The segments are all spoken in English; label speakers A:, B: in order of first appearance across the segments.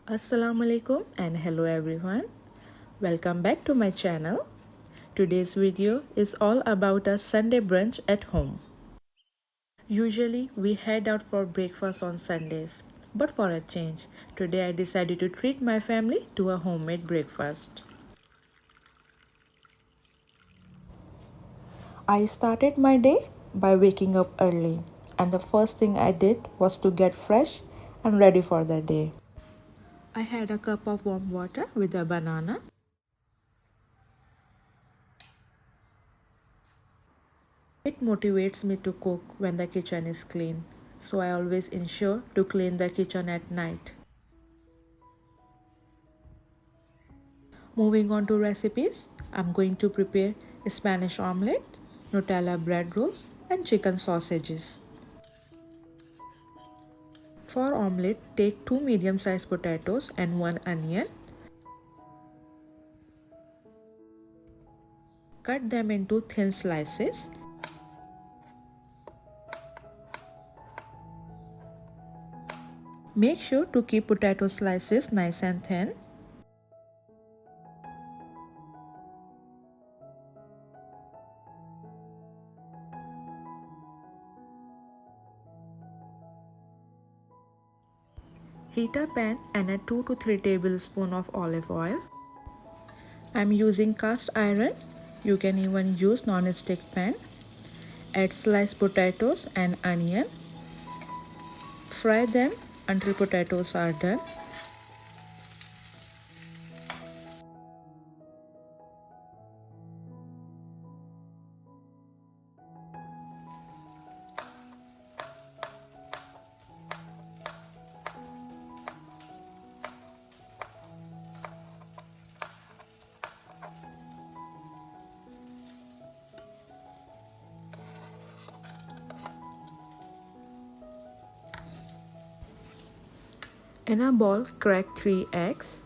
A: Assalamu alaikum and hello everyone. Welcome back to my channel. Today's video is all about a Sunday brunch at home. Usually we head out for breakfast on Sundays, but for a change, today I decided to treat my family to a homemade breakfast. I started my day by waking up early, and the first thing I did was to get fresh and ready for the day. I had a cup of warm water with a banana. It motivates me to cook when the kitchen is clean, so I always ensure to clean the kitchen at night. Moving on to recipes, I'm going to prepare Spanish omelette, Nutella bread rolls, and chicken sausages. For omelette, take 2 medium-sized potatoes and 1 onion. Cut them into thin slices. Make sure to keep potato slices nice and thin. Heat a pan and add 2 to 3 tablespoons of olive oil. I'm using cast iron. You can even use non-stick pan. Add sliced potatoes and onion. Fry them until potatoes are done. In a bowl, crack 3 eggs.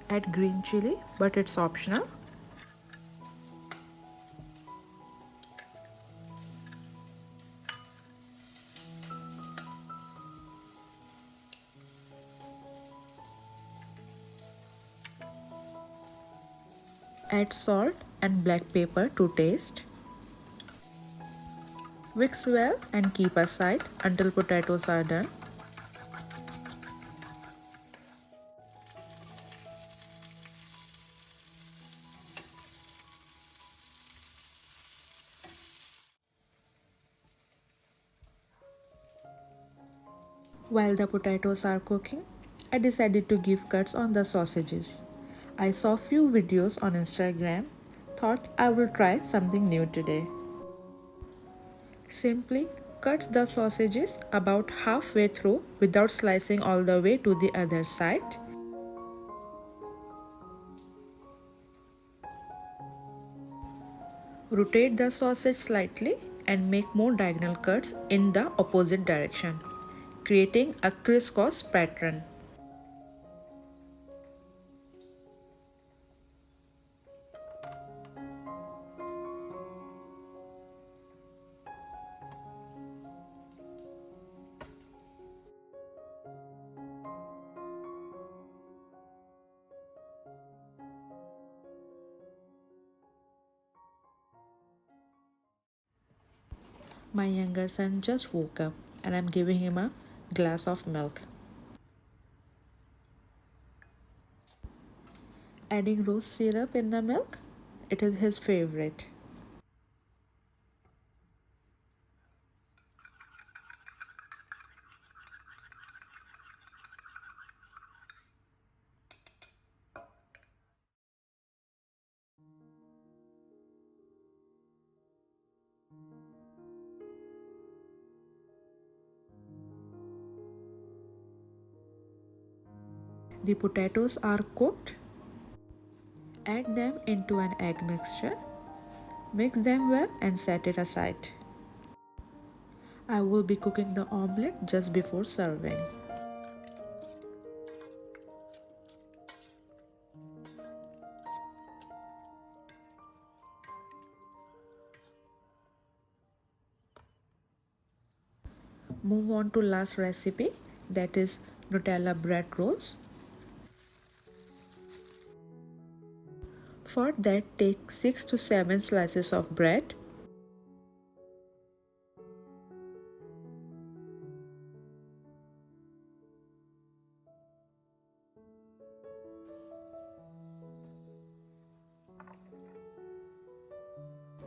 A: Add green chili, but it's optional. Add salt and black pepper to taste. Mix well and keep aside until potatoes are done. While the potatoes are cooking, I decided to give cuts on the sausages. I saw few videos on Instagram, thought I will try something new today. Simply cut the sausages about halfway through without slicing all the way to the other side. Rotate the sausage slightly and make more diagonal cuts in the opposite direction, creating a crisscross pattern. My younger son just woke up and I'm giving him a glass of milk. Adding rose syrup in the milk, it is his favorite. The potatoes are cooked. Add them into an egg mixture. Mix them well and set it aside. I will be cooking the omelette just before serving. Move on to last recipe, that is Nutella bread rolls. For that, take 6 to 7 slices of bread.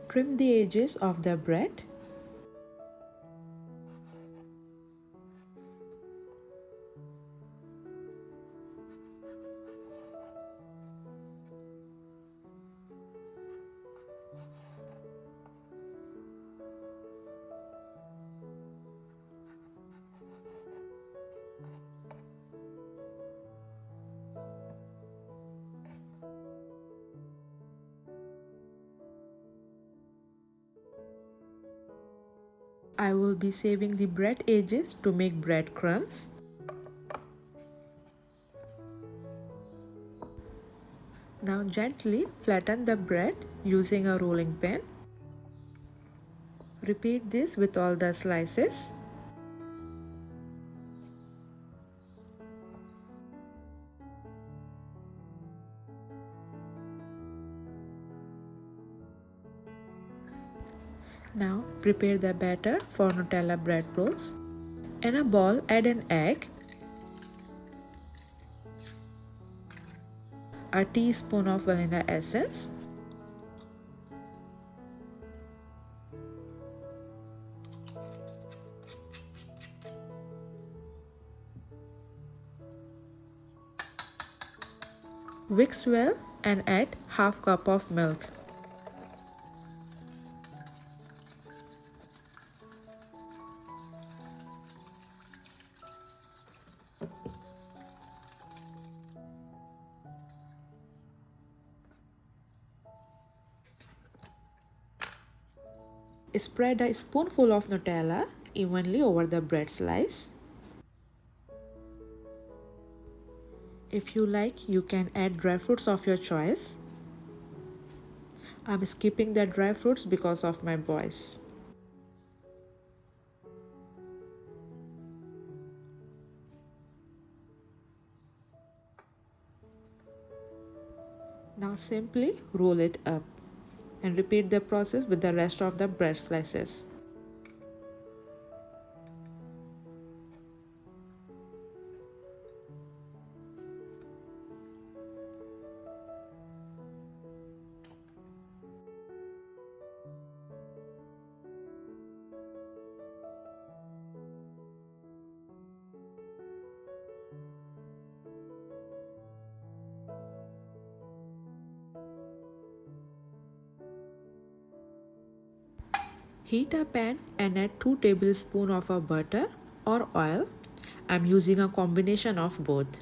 A: Trim the edges of the bread. I will be saving the bread edges to make breadcrumbs. Now gently flatten the bread using a rolling pin. Repeat this with all the slices. Now prepare the batter for Nutella bread rolls. In a bowl, add an egg, a teaspoon of vanilla essence, mix well and add half cup of milk. Spread a spoonful of Nutella evenly over the bread slice. If you like, you can add dry fruits of your choice. I'm skipping the dry fruits because of my boys. Now simply roll it up and repeat the process with the rest of the bread slices. Heat a pan and add 2 tablespoons of a butter or oil. I'm using a combination of both.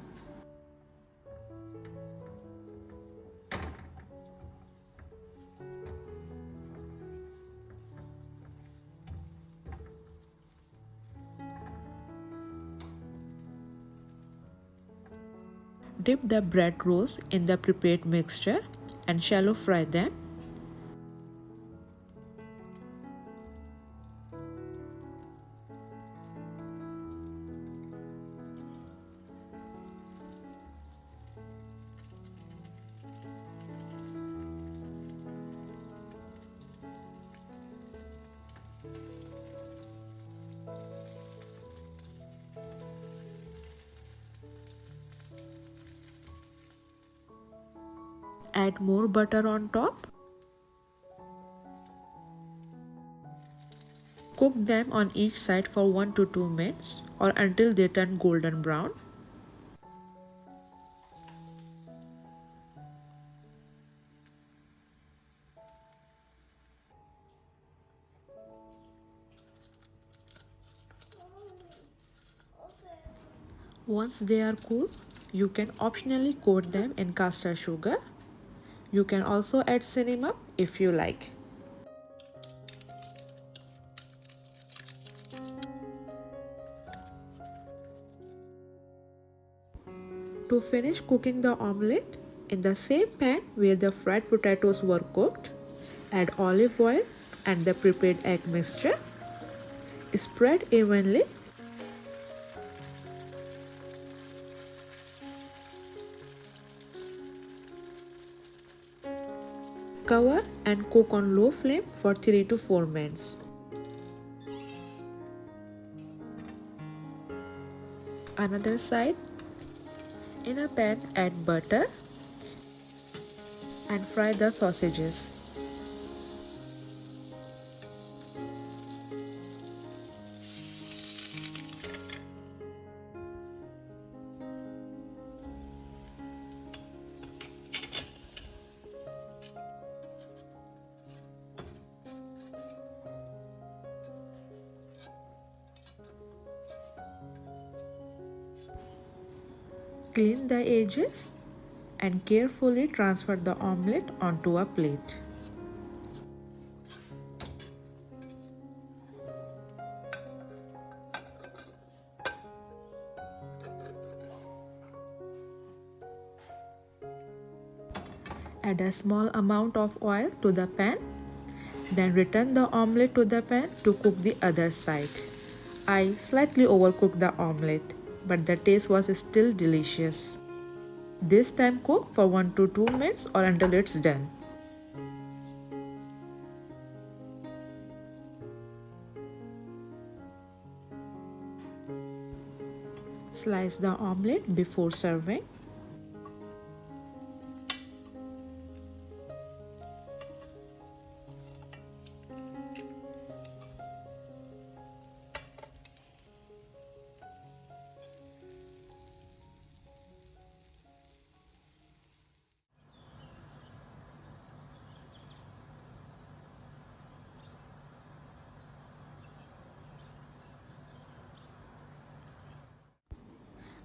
A: Dip the bread rolls in the prepared mixture and shallow fry them. Add more butter on top. Cook them on each side for 1 to 2 minutes or until they turn golden brown. Once they are cool, you can optionally coat them in caster sugar. You can also add cinnamon if you like. To finish cooking the omelette, in the same pan where the fried potatoes were cooked, add olive oil and the prepared egg mixture. Spread evenly. Cover and cook on low flame for 3 to 4 minutes. Another side, in a pan add butter and fry the sausages. Clean the edges and carefully transfer the omelette onto a plate. Add a small amount of oil to the pan. Then return the omelette to the pan to cook the other side. I slightly overcooked the omelette, but the taste was still delicious. This time cook for 1 to 2 minutes or until it's done. Slice the omelette before serving.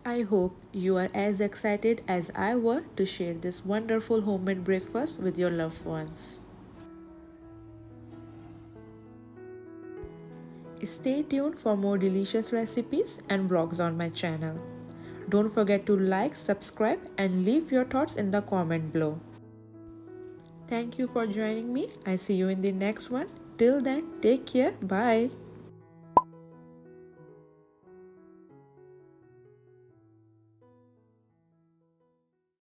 A: I hope you are as excited as I were to share this wonderful homemade breakfast with your loved ones. Stay tuned for more delicious recipes and vlogs on my channel. Don't forget to like, subscribe, and leave your thoughts in the comment below. Thank you for joining me. I see you in the next one. Till then, take care. Bye.